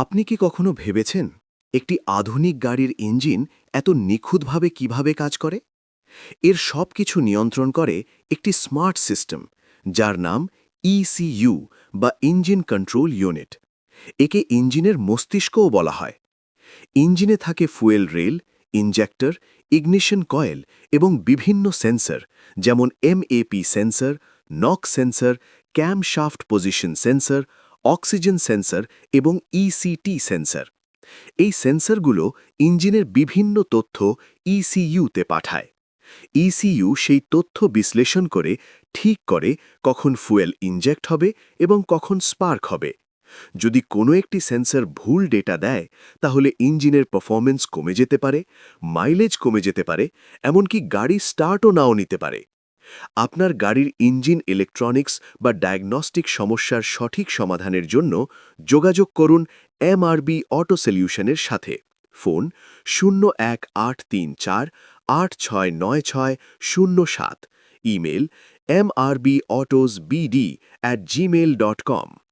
আপনি কি কখনো ভেবেছেন একটি আধুনিক গাড়ির ইঞ্জিন এত নিখুঁতভাবে কিভাবে কাজ করে? এর সব কিছু নিয়ন্ত্রণ করে একটি স্মার্ট সিস্টেম, যার নাম ইসিইউ বা ইঞ্জিন কন্ট্রোল ইউনিট। একে ইঞ্জিনের মস্তিষ্কও বলা হয়। ইঞ্জিনে থাকে fuel rail, injector, ignition coil এবং বিভিন্ন সেন্সর, যেমন MAP sensor, knock sensor, cam shaft position sensor, oxygen sensor এবং ইসিটি সেন্সর। এই সেন্সরগুলো ইঞ্জিনের বিভিন্ন তথ্য ইসিইউতে পাঠায়। ইসিইউ সেই তথ্য বিশ্লেষণ করে ঠিক করে কখন ফুয়েল ইনজেক্ট হবে এবং কখন স্পার্ক হবে। যদি কোনো একটি সেন্সর ভুল ডেটা দেয়, তাহলে ইঞ্জিনের পারফরম্যান্স কমে যেতে পারে, মাইলেজ কমে যেতে পারে, এমনকি গাড়ি স্টার্টও নাও নিতে পারে। আপনার গাড়ির ইঞ্জিন ইলেকট্রনিক্স বা ডায়াগনস্টিক সমস্যার সঠিক সমাধানের জন্য যোগাযোগ করুন এমআরবি অটো সলিউশনের সাথে। ফোন 01834869607। Email mrbautos@gmail.com।